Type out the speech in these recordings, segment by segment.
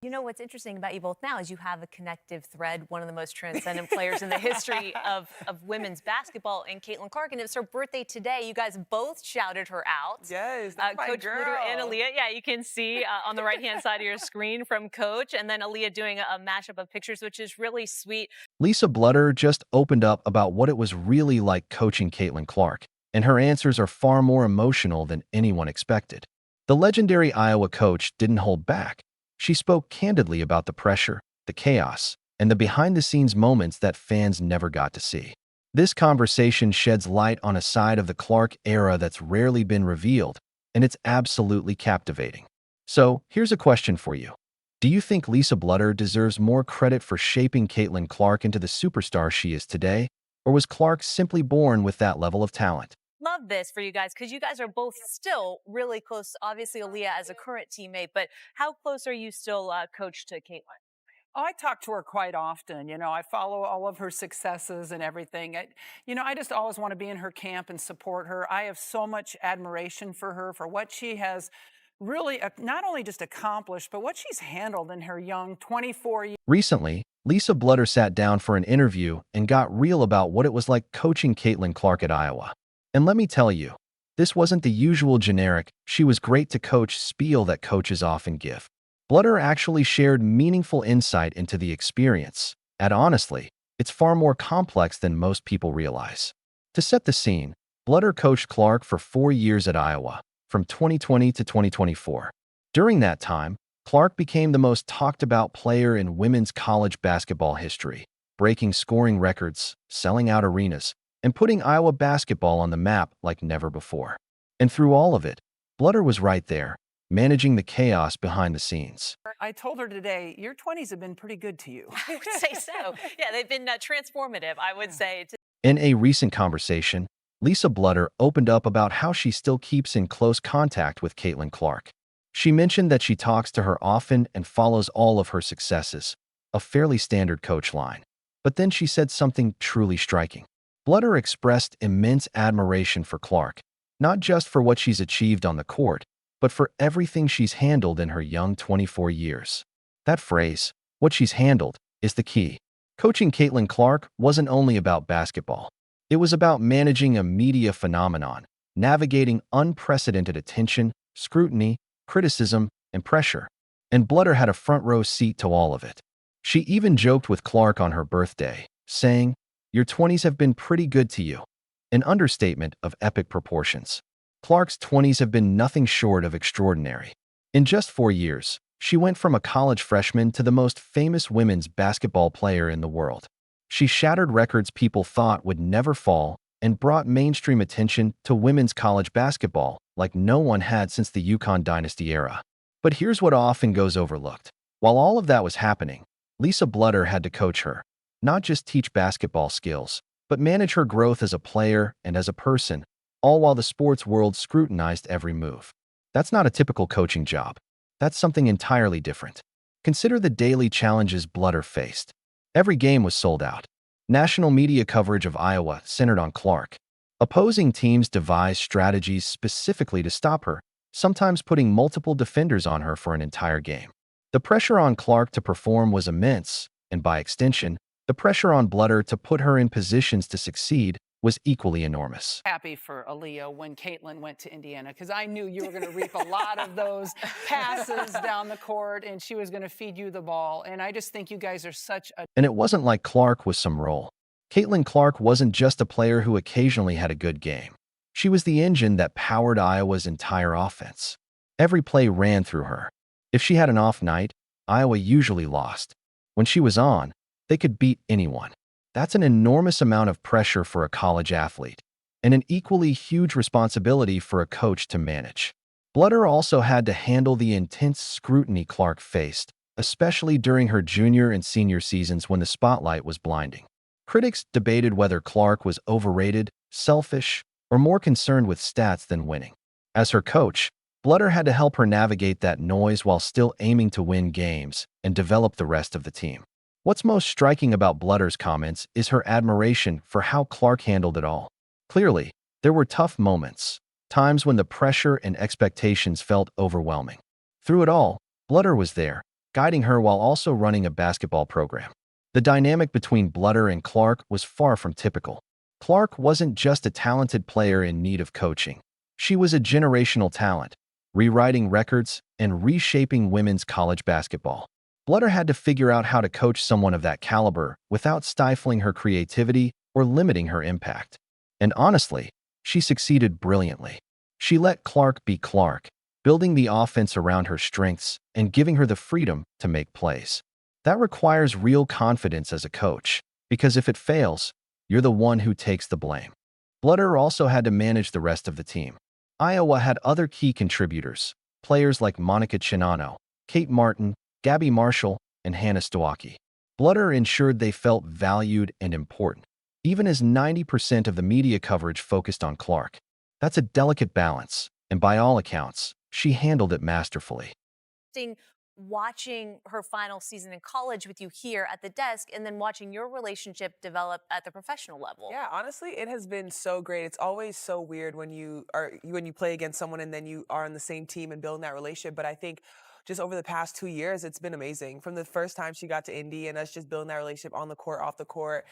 You know what's interesting about you both now is you have a connective thread, one of the most transcendent players in the history of women's basketball, and Caitlin Clark. And it's her birthday today. You guys both shouted her out. Yes, that's my Coach girl. Bluder and Aaliyah. Yeah, you can see on the right-hand side of your screen from Coach, and then Aaliyah doing a mashup of pictures, which is really sweet. Lisa Bluder just opened up about what it was really like coaching Caitlin Clark, and her answers are far more emotional than anyone expected. The legendary Iowa coach didn't hold back. She spoke candidly about the pressure, the chaos, and the behind-the-scenes moments that fans never got to see. This conversation sheds light on a side of the Clark era that's rarely been revealed, and it's absolutely captivating. So, here's a question for you. Do you think Lisa Bluder deserves more credit for shaping Caitlin Clark into the superstar she is today, or was Clark simply born with that level of talent? Love this for you guys because you guys are both still really close. Obviously, Aaliyah as a current teammate, but how close are you still, Coach, to Caitlin? Oh, I talk to her quite often. I follow all of her successes and everything. I just always want to be in her camp and support her. I have so much admiration for her, for what she has really not only just accomplished, but what she's handled in her young 24 years. Recently, Lisa Bluder sat down for an interview and got real about what it was like coaching Caitlin Clark at Iowa. And let me tell you, this wasn't the usual generic, she was great to coach spiel that coaches often give. Bluder actually shared meaningful insight into the experience, and honestly, it's far more complex than most people realize. To set the scene, Bluder coached Clark for 4 years at Iowa, from 2020 to 2024. During that time, Clark became the most talked-about player in women's college basketball history, breaking scoring records, selling out arenas, and putting Iowa basketball on the map like never before. And through all of it, Bluder was right there, managing the chaos behind the scenes. I told her today, your 20s have been pretty good to you. I would say so. Yeah, they've been transformative, I would say. In a recent conversation, Lisa Bluder opened up about how she still keeps in close contact with Caitlin Clark. She mentioned that she talks to her often and follows all of her successes, a fairly standard coach line. But then she said something truly striking. Bluder expressed immense admiration for Clark, not just for what she's achieved on the court, but for everything she's handled in her young 24 years. That phrase, what she's handled, is the key. Coaching Caitlin Clark wasn't only about basketball. It was about managing a media phenomenon, navigating unprecedented attention, scrutiny, criticism, and pressure. And Bluder had a front-row seat to all of it. She even joked with Clark on her birthday, saying, "Your 20s have been pretty good to you." An understatement of epic proportions. Clark's 20s have been nothing short of extraordinary. In just 4 years, she went from a college freshman to the most famous women's basketball player in the world. She shattered records people thought would never fall and brought mainstream attention to women's college basketball like no one had since the UConn dynasty era. But here's what often goes overlooked. While all of that was happening, Lisa Bluder had to coach her. Not just teach basketball skills, but manage her growth as a player and as a person, all while the sports world scrutinized every move. That's not a typical coaching job. That's something entirely different. Consider the daily challenges Bluder faced. Every game was sold out. National media coverage of Iowa centered on Clark. Opposing teams devised strategies specifically to stop her, sometimes putting multiple defenders on her for an entire game. The pressure on Clark to perform was immense, and by extension, the pressure on Bluder to put her in positions to succeed was equally enormous. Happy for Aaliyah when Caitlin went to Indiana, because I knew you were going to reap a lot of those passes down the court, and she was going to feed you the ball. And I just think you guys are such a... And it wasn't like Clark was some role. Caitlin Clark wasn't just a player who occasionally had a good game. She was the engine that powered Iowa's entire offense. Every play ran through her. If she had an off night, Iowa usually lost. When she was on, they could beat anyone. That's an enormous amount of pressure for a college athlete, and an equally huge responsibility for a coach to manage. Bluder also had to handle the intense scrutiny Clark faced, especially during her junior and senior seasons when the spotlight was blinding. Critics debated whether Clark was overrated, selfish, or more concerned with stats than winning. As her coach, Bluder had to help her navigate that noise while still aiming to win games and develop the rest of the team. What's most striking about Bluder's comments is her admiration for how Clark handled it all. Clearly, there were tough moments, times when the pressure and expectations felt overwhelming. Through it all, Bluder was there, guiding her while also running a basketball program. The dynamic between Bluder and Clark was far from typical. Clark wasn't just a talented player in need of coaching. She was a generational talent, rewriting records and reshaping women's college basketball. Bluder had to figure out how to coach someone of that caliber without stifling her creativity or limiting her impact. And honestly, she succeeded brilliantly. She let Clark be Clark, building the offense around her strengths and giving her the freedom to make plays. That requires real confidence as a coach, because if it fails, you're the one who takes the blame. Bluder also had to manage the rest of the team. Iowa had other key contributors, players like Monica Chinano, Kate Martin, Gabby Marshall, and Hannah Stawacki. Bluder ensured they felt valued and important, even as 90% of the media coverage focused on Clark. That's a delicate balance, and by all accounts, she handled it masterfully. Watching her final season in college with you here at the desk and then watching your relationship develop at the professional level. Yeah, honestly, it has been so great. It's always so weird when you play against someone and then you are on the same team and building that relationship. But I think just over the past 2 years, it's been amazing. From the first time she got to Indy and us just building that relationship on the court, off the court.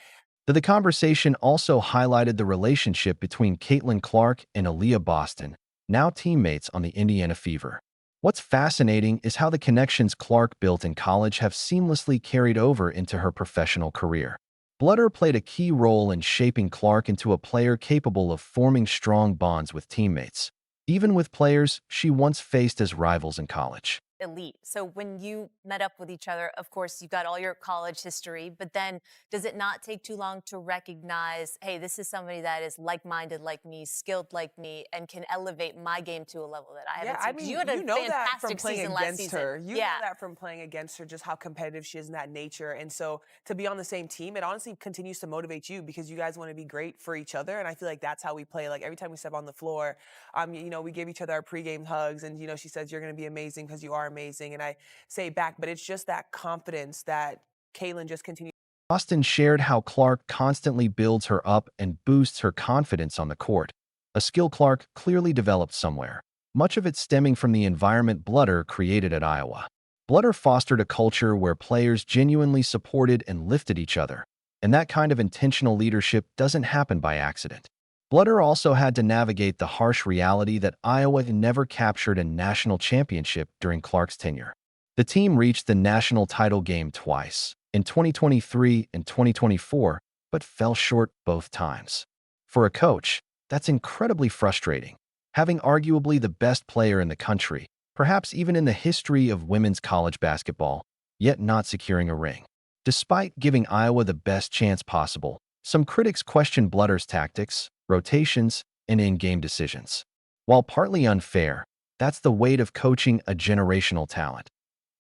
The conversation also highlighted the relationship between Caitlin Clark and Aaliyah Boston, now teammates on the Indiana Fever. What's fascinating is how the connections Clark built in college have seamlessly carried over into her professional career. Bluder played a key role in shaping Clark into a player capable of forming strong bonds with teammates, even with players she once faced as rivals in college. Elite. So when you met up with each other, of course, you've got all your college history, but then does it not take too long to recognize, hey, this is somebody that is like-minded like me, skilled like me, and can elevate my game to a level that I haven't seen? I mean, You had a you know that from fantastic playing season last against season. her. You know that from playing against her, just how competitive she is in that nature. And so to be on the same team, it honestly continues to motivate you because you guys want to be great for each other. And I feel like that's how we play. Like every time we step on the floor, we give each other our pregame hugs, and she says you're going to be amazing because you are amazing, and I say back, but it's just that confidence that Caitlin just continues. Boston shared how Clark constantly builds her up and boosts her confidence on the court, a skill Clark clearly developed somewhere, much of it stemming from the environment Bluder created at Iowa. Bluder fostered a culture where players genuinely supported and lifted each other, and that kind of intentional leadership doesn't happen by accident. Bluder also had to navigate the harsh reality that Iowa never captured a national championship during Clark's tenure. The team reached the national title game twice, in 2023 and 2024, but fell short both times. For a coach, that's incredibly frustrating, having arguably the best player in the country, perhaps even in the history of women's college basketball, yet not securing a ring. Despite giving Iowa the best chance possible, some critics questioned Bluder's tactics, rotations, and in-game decisions. While partly unfair, that's the weight of coaching a generational talent.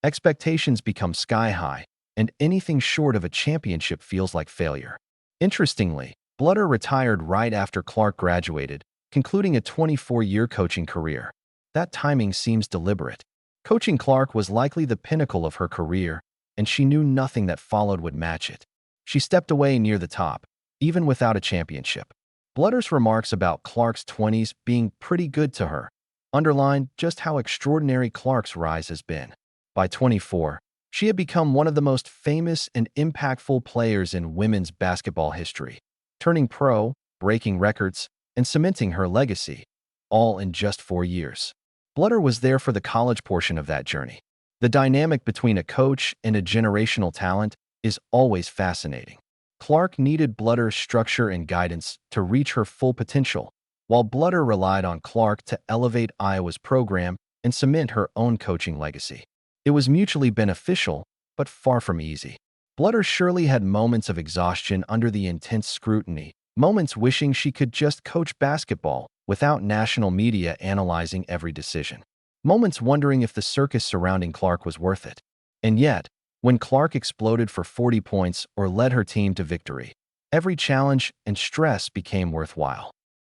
Expectations become sky-high, and anything short of a championship feels like failure. Interestingly, Bluder retired right after Clark graduated, concluding a 24-year coaching career. That timing seems deliberate. Coaching Clark was likely the pinnacle of her career, and she knew nothing that followed would match it. She stepped away near the top, even without a championship. Bluder's remarks about Clark's 20s being pretty good to her underlined just how extraordinary Clark's rise has been. By 24, she had become one of the most famous and impactful players in women's basketball history, turning pro, breaking records, and cementing her legacy, all in just 4 years. Bluder was there for the college portion of that journey. The dynamic between a coach and a generational talent is always fascinating. Clark needed Bluder's structure and guidance to reach her full potential, while Bluder relied on Clark to elevate Iowa's program and cement her own coaching legacy. It was mutually beneficial, but far from easy. Bluder surely had moments of exhaustion under the intense scrutiny, moments wishing she could just coach basketball without national media analyzing every decision, moments wondering if the circus surrounding Clark was worth it. And yet, when Clark exploded for 40 points or led her team to victory, every challenge and stress became worthwhile.